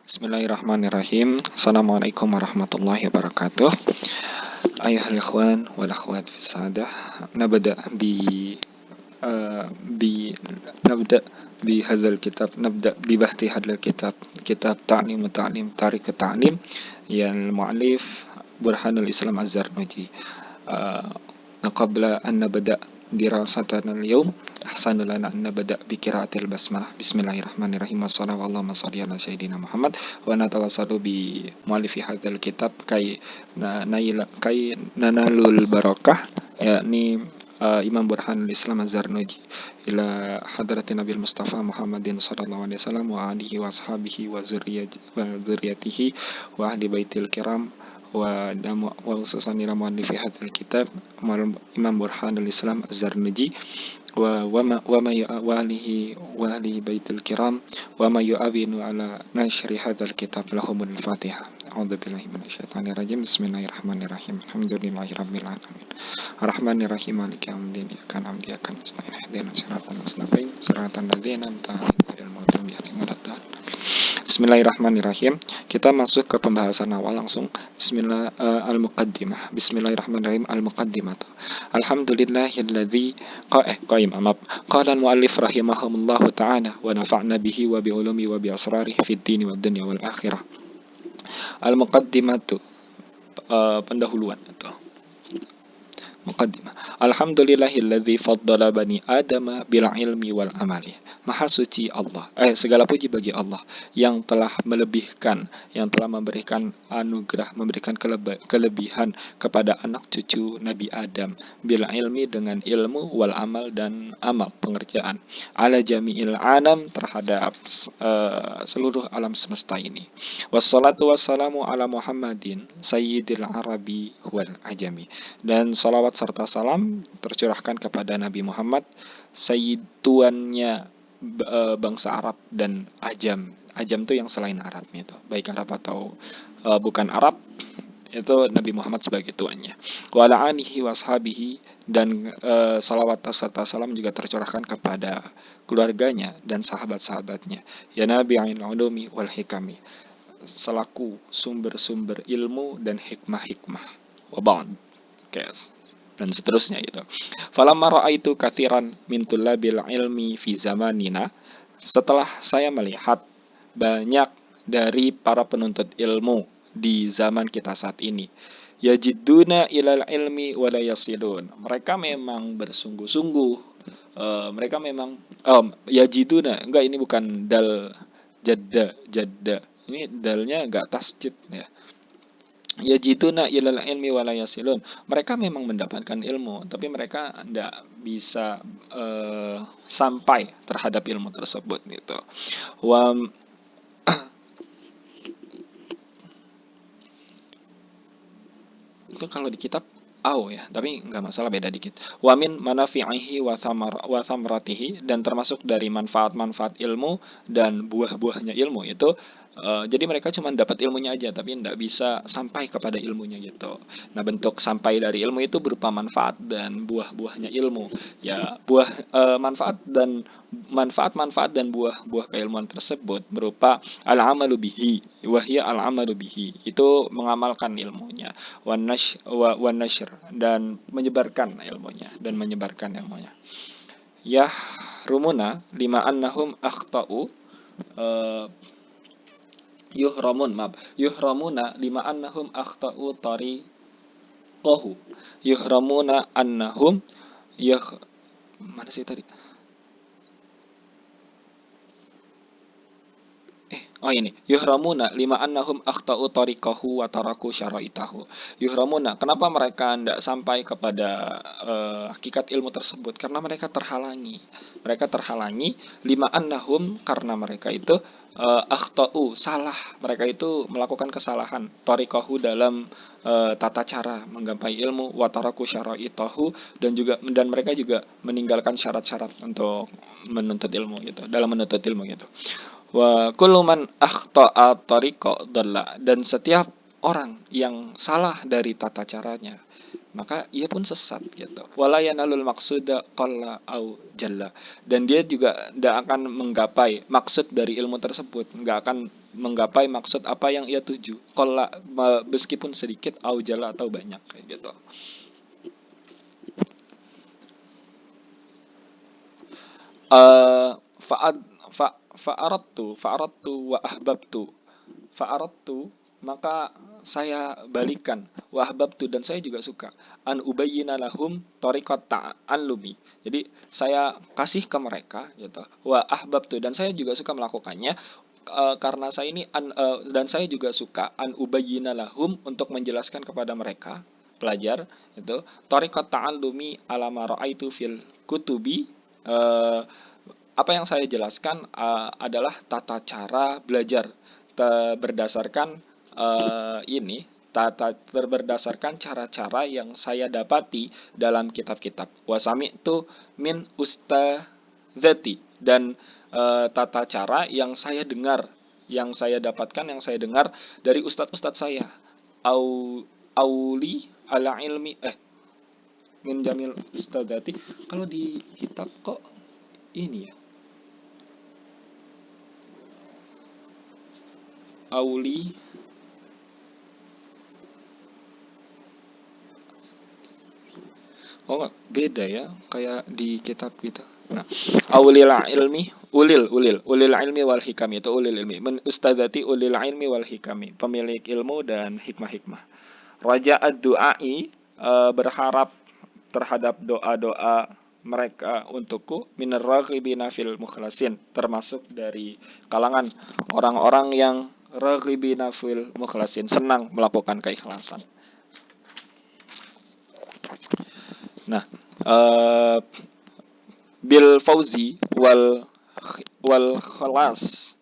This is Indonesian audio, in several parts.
Bismillahirrahmanirrahim. Assalamualaikum warahmatullahi wabarakatuh. Ayuhal ikhwan wal akhwat fi sa'adah. Nabda bi bi nabda bi hadzal kitab nabda bi bahthi hadzal kitab Ta'lim wa Ta'lim Tariq Ta'lim yang mu'allif Burhanul Islam Az-Zarnuji. قبل أن نبدأ دراستنا اليوم أحسن لنا أن نبدأ بقراءة البسملة. بسم الله الرحمن الرحيم والصلاة اللهم صل على سيدنا محمد ونتواصل بمؤلف هذا الكتاب كي ننال البركة يعني Imam Burhanul Islam Az-Zarnuji ila hadrati Nabi Mustafa Muhammadin sallallahu alaihi wasallam wa alihi wa ashabihi wa dzurriyyatihi wa ahli baitil kiram wa khususan ila muallifi hadzal kitab Imam Burhanul Islam Az-Zarnuji wa alihi baitil kiram wa ma yu'awinu ala nashri hadzal kitab lahumul Fatihah. A'udzu billahi minasyaitonir rajim. Bismillahirrahmanirrahim. Alhamdulillahirabbil alamin. Ar-Rahmanir-Rahim. Maliki yaumiddin. Iyyaka na'budu wa iyyaka nasta'in. Ihdinas siratal mustaqim. Siratal ladzina an'amta 'alaihim ghairil maghdubi 'alaihim waladdallin. Bismillahirrahmanirrahim. Kita masuk ke pembahasan awal langsung. Al-Muqaddimah. Bismillahirrahmanirrahim. Al-Muqaddimah. Alhamdulillahilladzi qala al-muallif rahimahumullahu ta'ala wa nafa'na bihi wa bi ulumi wa bi asrarihi fid dini wad dunya wal akhirah. Al-Muqaddimatu, pendahuluan atau Muqaddimah. Alhamdulillahilladzi faddala bani Adama bil ilmi wal amali. Maha suci Allah. Segala puji bagi Allah yang telah melebihkan, yang telah memberikan anugerah, memberikan kelebihan kepada anak cucu Nabi Adam bil ilmi dengan ilmu wal amal dan amal pengerjaan. Ala jami'il alam terhadap seluruh alam semesta ini. Wassalatu wassalamu ala Muhammadin sayyidil arabi wal ajami. Dan salawat serta salam tercurahkan kepada Nabi Muhammad, sayyid tuannya bangsa Arab dan Ajam. Ajam itu yang selain Arabnya itu, baik Arab atau bukan Arab, itu Nabi Muhammad sebagai tuannya. Wa ala alihi washabihi, dan salawat serta salam juga tercurahkan kepada keluarganya dan sahabat-sahabatnya. Ya Nabi Ain ulumi wal hikami, selaku sumber-sumber ilmu dan hikmah-hikmah. Wa ba'd. Dan seterusnya gitu. Falamma ra'aitu katsiran min tullabil ilmi fi zamanina, setelah saya melihat banyak dari para penuntut ilmu di zaman kita saat ini, yajidduna ilal ilmi wa la yasilun, mereka memang bersungguh-sungguh, mereka memang yajiduna, enggak, ini bukan dal jadda, ini dalnya enggak tasjid ya. Yajiduna ilal ilmi wa la yasilun, mereka memang mendapatkan ilmu tapi mereka tidak bisa sampai terhadap ilmu tersebut gitu. Wa itu kalau di kitab ya, tapi nggak masalah, beda dikit. Wa min manafi'ihi wa thamratihi, dan termasuk dari manfaat-manfaat ilmu dan buah-buahnya ilmu itu. Jadi mereka cuma dapat ilmunya aja tapi tidak bisa sampai kepada ilmunya gitu. Nah, bentuk sampai dari ilmu itu berupa manfaat dan buah-buahnya ilmu. Ya, manfaat dan buah-buah keilmuan tersebut berupa al-amalu bihi wa hiya al-amalu bihi, itu mengamalkan ilmunya, wan nashr, dan menyebarkan ilmunya ya rumuna lima annahum akhtau yuhramuna lima annahum akhtau tariqahu, yuhramuna annahum mana sih tadi? Ini yuhramuna lima annahum akhtau tariqahu wa taraku syaraitahu. Yuhramuna, kenapa mereka tidak sampai kepada hakikat ilmu tersebut? Karena mereka terhalangi lima annahum, karena mereka itu akhtau, salah, mereka itu melakukan kesalahan, tariqahu, dalam tata cara menggapai ilmu, wa taraku syaraitahu, dan mereka juga meninggalkan syarat-syarat untuk menuntut ilmu gitu, dalam menuntut ilmu gitu. Wa kullu man akhta'a tariqa dhalla, dan setiap orang yang salah dari tata caranya maka ia pun sesat gitu. Wala yanalul maqsuda qalla au jalla. Dan dia juga tidak akan menggapai maksud dari ilmu tersebut, nggak akan menggapai maksud apa yang ia tuju. Qalla meskipun sedikit, au jalla atau banyak kayak gitu. Fa'ad fa'aradtu wa ahbabtu. Fa'aradtu, maka saya balikan, wa ahbabtu, dan saya juga suka, an ubayyina lahum tariqat ta'allumi. Jadi saya kasih ke mereka gitu. Wa ahbabtu, dan saya juga suka melakukannya, karena saya ini dan saya juga suka an ubayyina lahum, untuk menjelaskan kepada mereka pelajar itu, tariqat ta'allumi ala ma ra'aitu fil kutubi. eh, Apa yang saya jelaskan adalah tata cara belajar berdasarkan ini berdasarkan cara-cara yang saya dapati dalam kitab-kitab. Wasami itu min ustadzati, dan tata cara yang saya dengar, yang saya dapatkan, yang saya dengar dari ustadz-ustadz saya. Au auli ala ilmi min jamil ustadzati. Kalau di kitab kok ini ya, Auli, oh beda ya, kayak di kitab kita. Nah, aulil ilmi, ulil ilmi wal hikami, itu ulil ilmi. Men ustadzati ulil ilmi wal hikami, pemilik ilmu dan hikmah-hikmah. Raja ad-du'ai, berharap terhadap doa-doa mereka untukku, minar raghibina fil mukhlasin, termasuk dari kalangan orang-orang yang raghibina fil mukhlasin, senang melakukan keikhlasan. Nah, bil fauzi wal khalas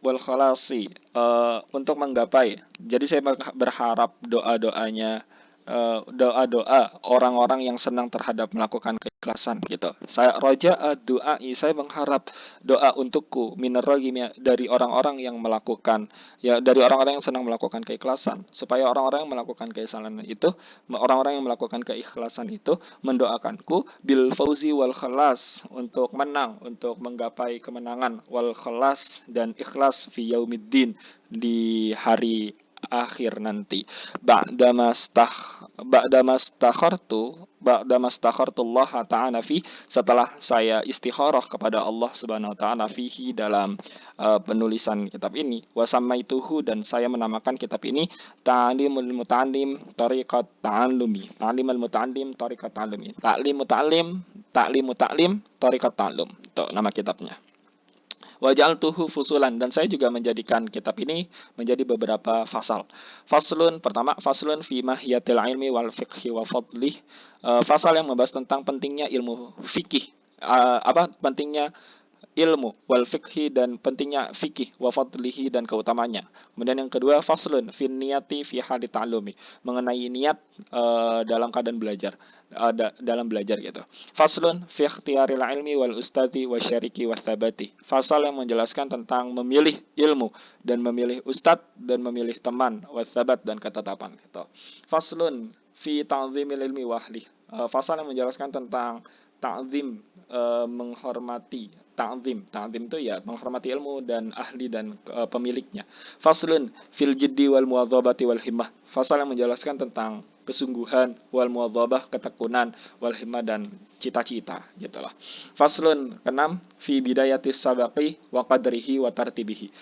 wal khalasi, untuk menggapai. Jadi saya berharap doa-doa orang-orang yang senang terhadap melakukan keikhlasan gitu. Saya roja doa, saya mengharap doa untukku mineragi, dari orang-orang yang melakukan, ya dari orang-orang yang senang melakukan keikhlasan, supaya orang-orang yang melakukan keikhlasan itu, orang-orang yang melakukan keikhlasan itu mendoakanku bil fauzi wal khalas, untuk menang, untuk menggapai kemenangan, wal khalas, dan ikhlas fi yaumiddin, di hari akhir nanti. Ba'damastakhartu Allah ta'ala fi, setelah saya istikharah kepada Allah Subhanahu wa taala fihi, dalam penulisan kitab ini. Wasamaituhu, dan saya menamakan kitab ini Ta'limul Muta'allim Tariqat Ta'allumi. Ta'limul Muta'allim Tariqat Ta'allumi. Ta'lim Muta'allim, Ta'lim Muta'allim Tariqat Ta'allum. Itu nama kitabnya. Waja'altuhu fusulan, dan saya juga menjadikan kitab ini menjadi beberapa fasal. Faslun pertama, faslun fi mahiyatil ilmi wal fiqhi wa fadlih. Fasal yang membahas tentang pentingnya ilmu fikih, pentingnya ilmu wal fikhi, dan pentingnya fikih, wa fadlihi, dan keutamanya. Kemudian yang kedua, faslun fin niyati fi hali ta'lumi, mengenai niat dalam keadaan belajar, dalam belajar gitu. Faslun fi ikhtiyaril ilmi wal ustadi wa syariki wa thabati, fasal yang menjelaskan tentang memilih ilmu dan memilih ustad dan memilih teman, wa thabat, dan ketetapan gitu. Faslun fi ta'zimil ilmi wa ahli, fasal yang menjelaskan tentang ta'zim, menghormati. Ta'zim itu ya menghormati ilmu dan ahli dan pemiliknya. Faslun fil jiddi wal muwadzabati wal himmah, fasal yang menjelaskan tentang kesungguhan, wal muwadzabah, ketekunan, wal himmah, dan cita-cita gitulah. Faslun keenam fi bidayatis sabaqi wa qadrihi wa tartibihi,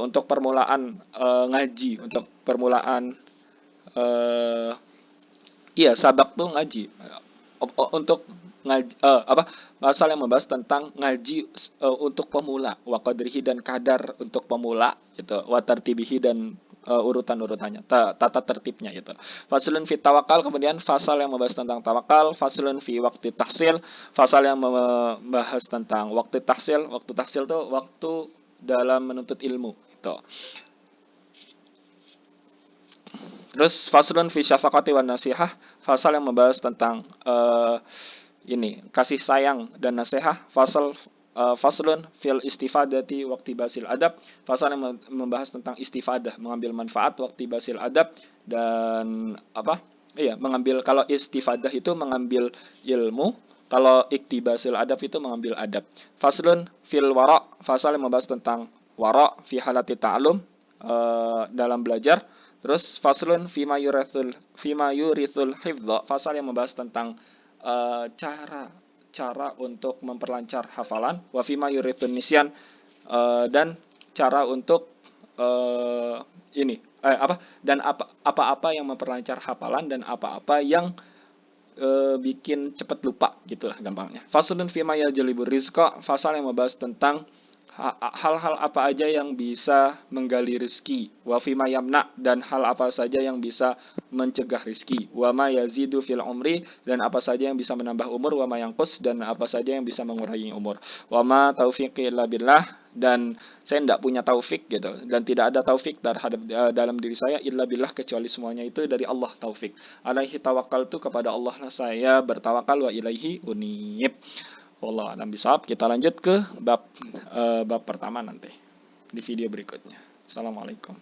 untuk permulaan ngaji, untuk permulaan sabak tuh ngaji, untuk ngaji, pasal yang membahas tentang ngaji untuk pemula, wa qadrihi, dan kadar untuk pemula gitu, wa tartibihi, dan urutan-urutannya, tata tertibnya gitu. Faslun fi tawakal, kemudian fasal yang membahas tentang tawakal. Faslun fi waktu tahsil, fasal yang membahas tentang waktu tahsil. Waktu tahsil itu waktu dalam menuntut ilmu gitu. Terus faslun fi syafaqati wan nasihah, fasal yang membahas tentang kasih sayang dan nasihat. Faslun fil istifadati waqti basil adab, fasal yang membahas tentang istifadah, mengambil manfaat waktu basil adab, dan Iya, mengambil, kalau istifadah itu mengambil ilmu, kalau iktibasul adab itu mengambil adab. Faslun fil wara, fasal yang membahas tentang wara fi halati ta'alum, dalam belajar. Terus faslun fima yurithul hifdha, fasal yang membahas tentang cara cara untuk memperlancar hafalan, wa fima yurithun nisyan, dan cara untuk eh, ini apa dan apa-apa yang memperlancar hafalan dan apa-apa yang bikin cepet lupa gitulah gampangnya. Faslun fima yajlibur rizqa, fasal yang membahas tentang hal-hal apa aja yang bisa menggali rizki, wa fima yamna, dan hal apa saja yang bisa mencegah rizki, wa ma yazidu fil umri, dan apa saja yang bisa menambah umur, wa ma yanqus, dan apa saja yang bisa mengurangi umur, wa ma taufiqi illa billah, dan saya tidak punya taufik gitu, dan tidak ada taufik terhadap dalam diri saya illa billah, kecuali semuanya itu dari Allah taufik. Alaihi tawakal, itu kepada Allah lah saya bertawakal, wa ilaihi unib. Wallah alam bisawab. Kita lanjut ke bab pertama nanti di video berikutnya. Assalamualaikum.